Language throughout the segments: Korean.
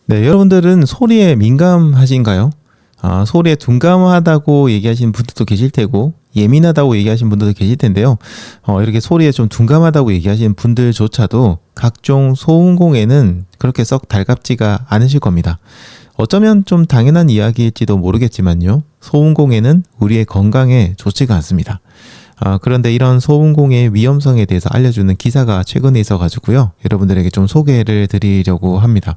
네, 여러분들은 소리에 민감하신가요? 소리에 둔감하다고 얘기하시는 분들도 계실 테고, 예민하다고 얘기하시는 분들도 계실 텐데요. 이렇게 소리에 좀 둔감하다고 얘기하시는 분들조차도 각종 소음공해는 그렇게 썩 달갑지가 않으실 겁니다. 어쩌면 좀 당연한 이야기일지도 모르겠지만요. 소음공해는 우리의 건강에 좋지가 않습니다. 그런데 이런 소음공해의 위험성에 대해서 알려주는 기사가 최근에 있어가지고요. 여러분들에게 좀 소개를 드리려고 합니다.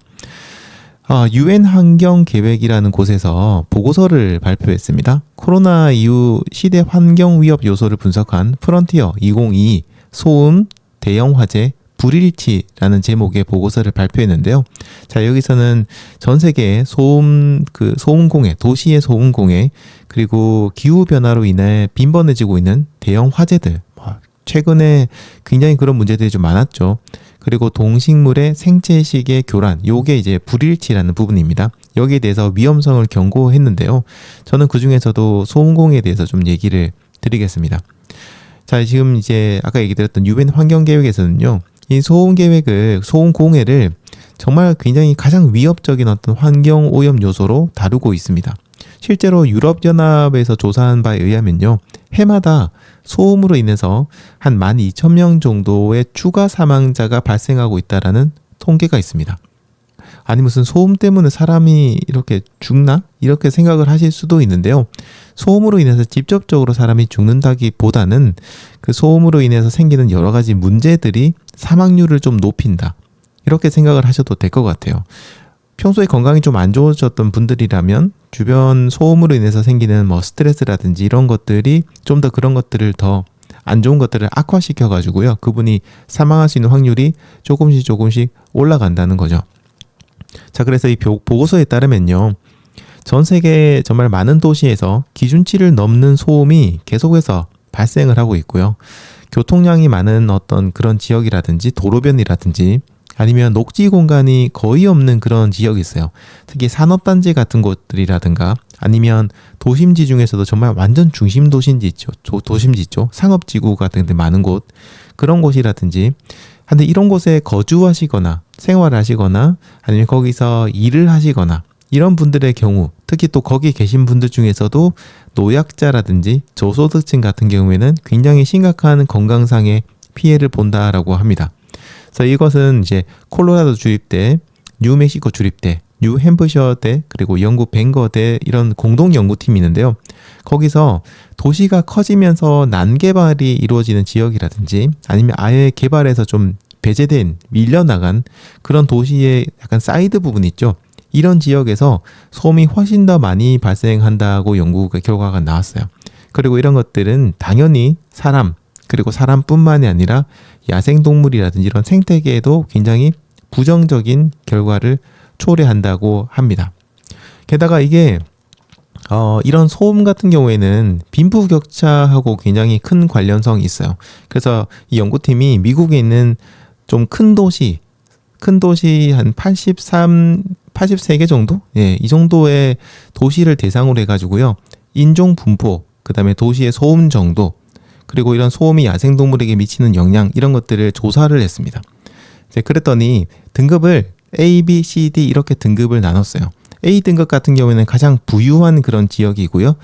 UN 환경계획이라는 곳에서 보고서를 발표했습니다. 코로나 이후 시대 환경 위협 요소를 분석한 프론티어 2022 소음, 대형 화재, 불일치라는 제목의 보고서를 발표했는데요. 자, 여기서는 전 세계의 소음공해, 도시의 소음공해, 그리고 기후변화로 인해 빈번해지고 있는 대형 화재들, 최근에 굉장히 그런 문제들이 좀 많았죠. 그리고 동식물의 생체식의 교란, 요게 이제 불일치라는 부분입니다. 여기에 대해서 위험성을 경고했는데요. 저는 그 중에서도 소음공해에 대해서 좀 얘기를 드리겠습니다. 자, 지금 이제 아까 얘기 드렸던 UN 환경계획에서는요, 이 소음공해를 정말 굉장히 가장 위협적인 어떤 환경 오염 요소로 다루고 있습니다. 실제로 유럽연합에서 조사한 바에 의하면요, 해마다 소음으로 인해서 한 12,000명 정도의 추가 사망자가 발생하고 있다라는 통계가 있습니다. 아니 무슨 소음 때문에 사람이 이렇게 죽나? 이렇게 생각을 하실 수도 있는데요. 소음으로 인해서 직접적으로 사람이 죽는다기보다는 그 소음으로 인해서 생기는 여러 가지 문제들이 사망률을 좀 높인다. 이렇게 생각을 하셔도 될 것 같아요. 평소에 건강이 좀 안 좋으셨던 분들이라면 주변 소음으로 인해서 생기는 스트레스라든지 이런 것들이 좀 더 그런 것들을 더 안 좋은 것들을 악화시켜 가지고요. 그분이 사망할 수 있는 확률이 조금씩 올라간다는 거죠. 자, 그래서 이 보고서에 따르면요. 전 세계 정말 많은 도시에서 기준치를 넘는 소음이 계속해서 발생을 하고 있고요. 교통량이 많은 어떤 그런 지역이라든지 도로변이라든지 아니면 녹지 공간이 거의 없는 그런 지역이 있어요. 특히 산업단지 같은 곳들이라든가 아니면 도심지 중에서도 정말 완전 중심 도심지 있죠. 도심지 있죠. 상업지구 같은 데 많은 곳. 그런 곳이라든지. 근데 이런 곳에 거주하시거나 생활하시거나 아니면 거기서 일을 하시거나 이런 분들의 경우 특히 또 거기 계신 분들 중에서도 노약자라든지 저소득층 같은 경우에는 굉장히 심각한 건강상의 피해를 본다라고 합니다. 그래서 이것은 이제 콜로라도 주립대, 뉴멕시코 주립대, 뉴햄프셔대, 그리고 영국 벵거대 이런 공동 연구팀이 있는데요. 거기서 도시가 커지면서 난개발이 이루어지는 지역이라든지 아니면 아예 개발에서 좀 배제된, 밀려나간 그런 도시의 약간 사이드 부분 있죠. 이런 지역에서 소음이 훨씬 더 많이 발생한다고 연구 결과가 나왔어요. 그리고 이런 것들은 당연히 그리고 사람뿐만이 아니라 야생동물이라든지 이런 생태계에도 굉장히 부정적인 결과를 초래한다고 합니다. 게다가 이게 이런 소음 같은 경우에는 빈부격차하고 굉장히 큰 관련성이 있어요. 그래서 이 연구팀이 미국에 있는 좀 큰 도시 한 83개 정도? 예, 이 정도의 도시를 대상으로 해가지고요. 인종 분포, 그 다음에 도시의 소음 정도, 그리고 이런 소음이 야생동물에게 미치는 영향 이런 것들을 조사를 했습니다. 그랬더니 등급을 A, B, C, D 이렇게 등급을 나눴어요. A 등급 같은 경우에는 가장 부유한 그런 지역이고요.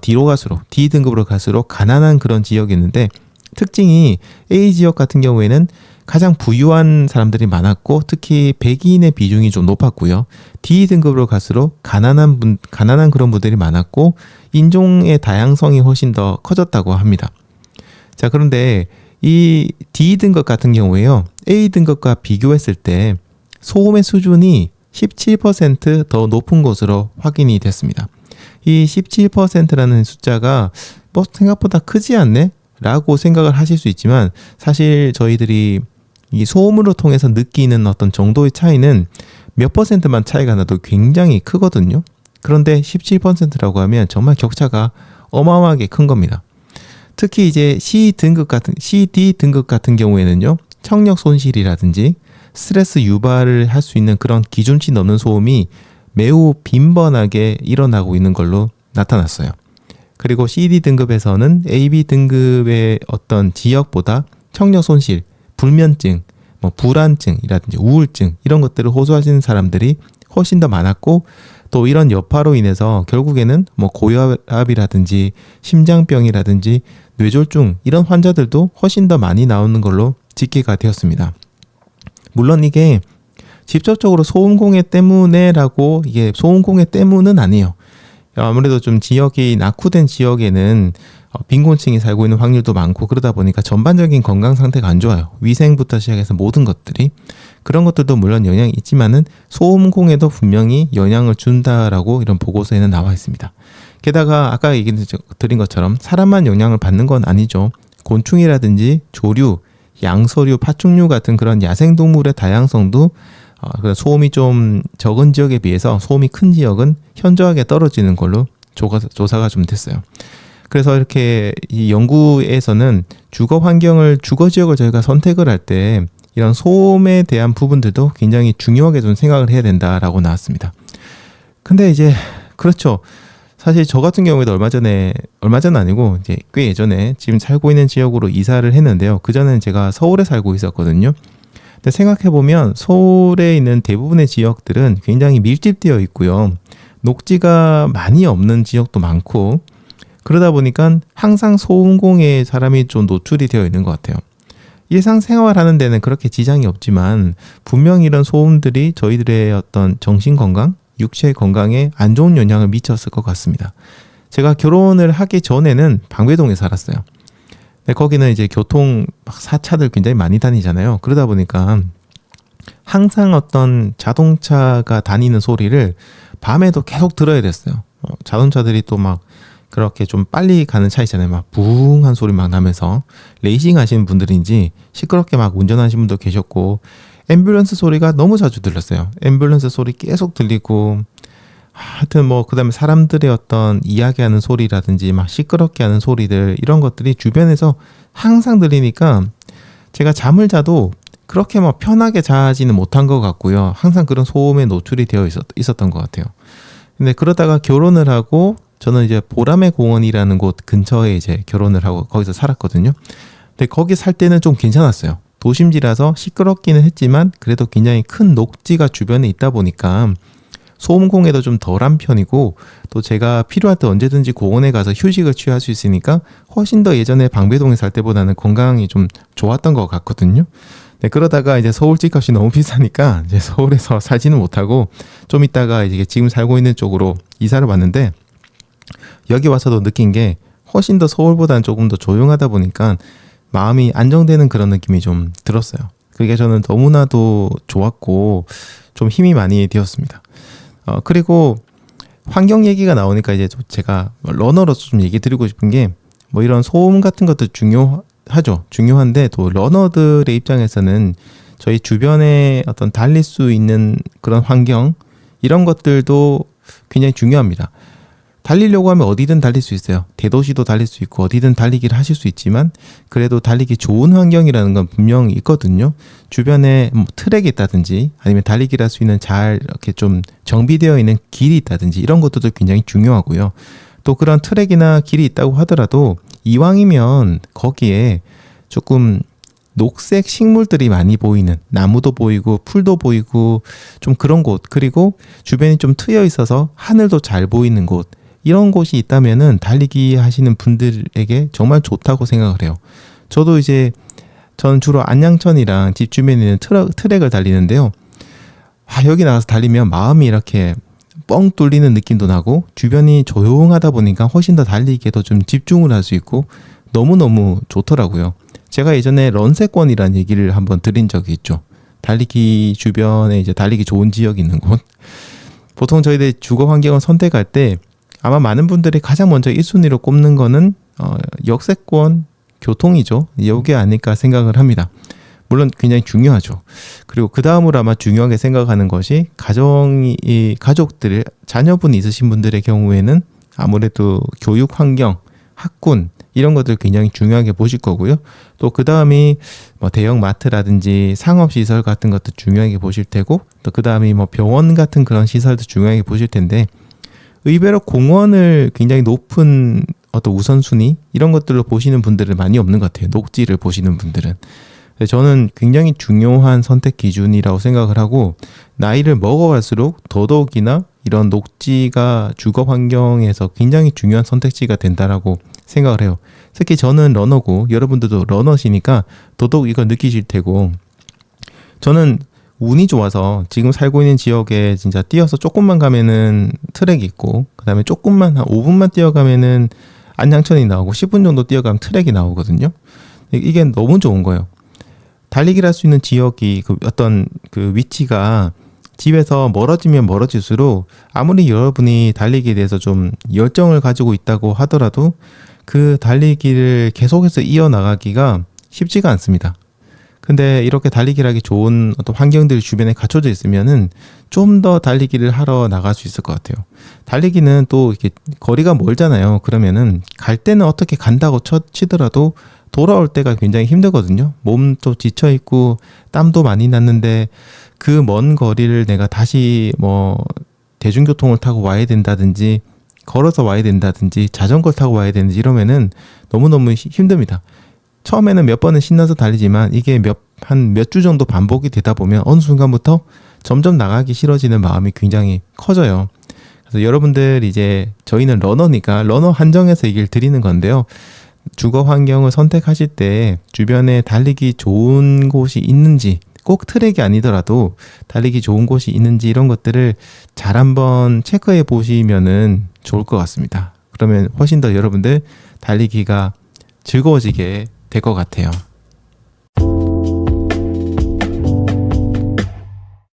D로 갈수록 D 등급으로 갈수록 가난한 그런 지역이 있는데 특징이 A 지역 같은 경우에는 가장 부유한 사람들이 많았고 특히 백인의 비중이 좀 높았고요. D 등급으로 갈수록 가난한 그런 분들이 많았고 인종의 다양성이 훨씬 더 커졌다고 합니다. 자, 그런데 이 D 등급 같은 경우에요. A 등급과 비교했을 때 소음의 수준이 17% 더 높은 것으로 확인이 됐습니다. 이 17%라는 숫자가 생각보다 크지 않네? 라고 생각을 하실 수 있지만 사실 저희들이 이 소음으로 통해서 느끼는 어떤 정도의 차이는 몇 %만 차이가 나도 굉장히 크거든요. 그런데 17%라고 하면 정말 격차가 어마어마하게 큰 겁니다. 특히 이제 CD 등급 같은 경우에는요, 청력 손실이라든지 스트레스 유발을 할 수 있는 그런 기준치 넘는 소음이 매우 빈번하게 일어나고 있는 걸로 나타났어요. 그리고 CD 등급에서는 AB 등급의 어떤 지역보다 청력 손실, 불면증, 불안증이라든지 우울증 이런 것들을 호소하시는 사람들이 훨씬 더 많았고, 또 이런 여파로 인해서 결국에는 뭐 고혈압이라든지 심장병이라든지 뇌졸중 이런 환자들도 훨씬 더 많이 나오는 걸로 집계가 되었습니다. 물론 이게 직접적으로 소음공해 때문에라고, 이게 소음공해 때문은 아니에요. 아무래도 좀 지역이 낙후된 지역에는 빈곤층이 살고 있는 확률도 많고, 그러다 보니까 전반적인 건강 상태가 안 좋아요. 위생부터 시작해서 모든 것들이. 그런 것들도 물론 영향이 있지만은 소음공해도 분명히 영향을 준다라고 이런 보고서에는 나와 있습니다. 게다가 아까 얘기 드린 것처럼 사람만 영향을 받는 건 아니죠. 곤충이라든지 조류, 양서류, 파충류 같은 그런 야생동물의 다양성도 소음이 좀 적은 지역에 비해서 소음이 큰 지역은 현저하게 떨어지는 걸로 조사가 좀 됐어요. 그래서 이렇게 이 연구에서는 주거 지역을 저희가 선택을 할 때 이런 소음에 대한 부분들도 굉장히 중요하게 좀 생각을 해야 된다라고 나왔습니다. 근데 이제 그렇죠. 사실 저 같은 경우에도 얼마 전은 아니고 이제 꽤 예전에 지금 살고 있는 지역으로 이사를 했는데요. 그전에는 제가 서울에 살고 있었거든요. 근데 생각해보면 서울에 있는 대부분의 지역들은 굉장히 밀집되어 있고요. 녹지가 많이 없는 지역도 많고, 그러다 보니까 항상 소음공해에 사람이 좀 노출이 되어 있는 것 같아요. 일상생활하는 데는 그렇게 지장이 없지만 분명히 이런 소음들이 저희들의 어떤 정신건강, 육체 건강에 안 좋은 영향을 미쳤을 것 같습니다. 제가 결혼을 하기 전에는 방배동에 살았어요. 근데 거기는 이제 교통 사차들 굉장히 많이 다니잖아요. 그러다 보니까 항상 어떤 자동차가 다니는 소리를 밤에도 계속 들어야 됐어요. 자동차들이 또 막 그렇게 좀 빨리 가는 차 있잖아요. 막 부웅한 소리 막 나면서 레이싱 하시는 분들인지 시끄럽게 막 운전하시는 분도 계셨고, 앰뷸런스 소리가 너무 자주 들렸어요. 앰뷸런스 소리 계속 들리고, 하여튼 뭐 그다음에 사람들의 어떤 이야기하는 소리라든지 막 시끄럽게 하는 소리들, 이런 것들이 주변에서 항상 들리니까 제가 잠을 자도 그렇게 뭐 편하게 자지는 못한 것 같고요. 항상 그런 소음에 노출이 되어 있었던 것 같아요. 근데 그러다가 결혼을 하고, 저는 이제 보라매 공원이라는 곳 근처에 이제 결혼을 하고 거기서 살았거든요. 근데 거기 살 때는 좀 괜찮았어요. 도심지라서 시끄럽기는 했지만 그래도 굉장히 큰 녹지가 주변에 있다 보니까 소음공해도 좀 덜한 편이고, 또 제가 필요할 때 언제든지 공원에 가서 휴식을 취할 수 있으니까 훨씬 더 예전에 방배동에 살 때보다는 건강이 좀 좋았던 것 같거든요. 네, 그러다가 이제 서울 집값이 너무 비싸니까 이제 서울에서 살지는 못하고 좀 있다가 이제 지금 살고 있는 쪽으로 이사를 왔는데, 여기 와서도 느낀 게 훨씬 더 서울보다는 조금 더 조용하다 보니까 마음이 안정되는 그런 느낌이 좀 들었어요. 그게 저는 너무나도 좋았고 좀 힘이 많이 되었습니다. 그리고 환경 얘기가 나오니까 이제 제가 러너로서 좀 얘기 드리고 싶은 게, 뭐 이런 소음 같은 것도 중요하죠. 중요한데 또 러너들의 입장에서는 저희 주변에 어떤 달릴 수 있는 그런 환경, 이런 것들도 굉장히 중요합니다. 달리려고 하면 어디든 달릴 수 있어요. 대도시도 달릴 수 있고 어디든 달리기를 하실 수 있지만, 그래도 달리기 좋은 환경이라는 건 분명히 있거든요. 주변에 뭐 트랙이 있다든지 아니면 달리기를 할 수 있는 잘 이렇게 좀 정비되어 있는 길이 있다든지, 이런 것들도 굉장히 중요하고요. 또 그런 트랙이나 길이 있다고 하더라도 이왕이면 거기에 조금 녹색 식물들이 많이 보이는, 나무도 보이고 풀도 보이고 좀 그런 곳, 그리고 주변이 좀 트여 있어서 하늘도 잘 보이는 곳, 이런 곳이 있다면은 달리기 하시는 분들에게 정말 좋다고 생각을 해요. 저도 이제 저는 주로 안양천이랑 집 주변에 있는 트랙을 달리는데요. 여기 나가서 달리면 마음이 이렇게 뻥 뚫리는 느낌도 나고, 주변이 조용하다 보니까 훨씬 더 달리기에도 좀 집중을 할 수 있고 너무너무 좋더라고요. 제가 예전에 런세권이라는 얘기를 한번 드린 적이 있죠. 달리기 주변에 이제 달리기 좋은 지역이 있는 곳. 보통 저희들 주거 환경을 선택할 때 아마 많은 분들이 가장 먼저 1순위로 꼽는 거는 역세권, 교통이죠. 여기 아닐까 생각을 합니다. 물론 굉장히 중요하죠. 그리고 그 다음으로 아마 중요하게 생각하는 것이 가족들, 자녀분이 있으신 분들의 경우에는 아무래도 교육 환경, 학군, 이런 것들 굉장히 중요하게 보실 거고요. 또 그 다음이 뭐 대형 마트라든지 상업시설 같은 것도 중요하게 보실 테고, 또 그 다음이 뭐 병원 같은 그런 시설도 중요하게 보실 텐데, 의외로 공원을 굉장히 높은 어떤 우선순위, 이런 것들로 보시는 분들은 많이 없는 것 같아요. 녹지를 보시는 분들은. 저는 굉장히 중요한 선택 기준이라고 생각을 하고, 나이를 먹어갈수록 더더욱이나 이런 녹지가 주거 환경에서 굉장히 중요한 선택지가 된다라고 생각을 해요. 특히 저는 러너고 여러분들도 러너시니까 더더욱 이걸 느끼실 테고, 저는 운이 좋아서 지금 살고 있는 지역에 진짜 뛰어서 조금만 가면은 트랙이 있고, 그 다음에 조금만 한 5분만 뛰어가면은 안양천이 나오고 10분 정도 뛰어가면 트랙이 나오거든요. 이게 너무 좋은 거예요. 달리기를 할 수 있는 지역이 어떤 그 위치가 집에서 멀어지면 멀어질수록 아무리 여러분이 달리기에 대해서 좀 열정을 가지고 있다고 하더라도 그 달리기를 계속해서 이어나가기가 쉽지가 않습니다. 근데 이렇게 달리기를 하기 좋은 어떤 환경들이 주변에 갖춰져 있으면은 좀 더 달리기를 하러 나갈 수 있을 것 같아요. 달리기는 또 이렇게 거리가 멀잖아요. 그러면은 갈 때는 어떻게 간다고 치더라도 돌아올 때가 굉장히 힘들거든요. 몸도 지쳐 있고 땀도 많이 났는데 그 먼 거리를 내가 다시 뭐 대중교통을 타고 와야 된다든지 걸어서 와야 된다든지 자전거를 타고 와야 되는지 이러면은 너무너무 힘듭니다. 처음에는 몇 번은 신나서 달리지만 이게 한 몇 주 정도 반복이 되다 보면 어느 순간부터 점점 나가기 싫어지는 마음이 굉장히 커져요. 그래서 여러분들 이제 저희는 러너니까 러너 한정해서 얘기를 드리는 건데요. 주거 환경을 선택하실 때 주변에 달리기 좋은 곳이 있는지, 꼭 트랙이 아니더라도 달리기 좋은 곳이 있는지 이런 것들을 잘 한번 체크해 보시면은 좋을 것 같습니다. 그러면 훨씬 더 여러분들 달리기가 즐거워지게 될 것 같아요.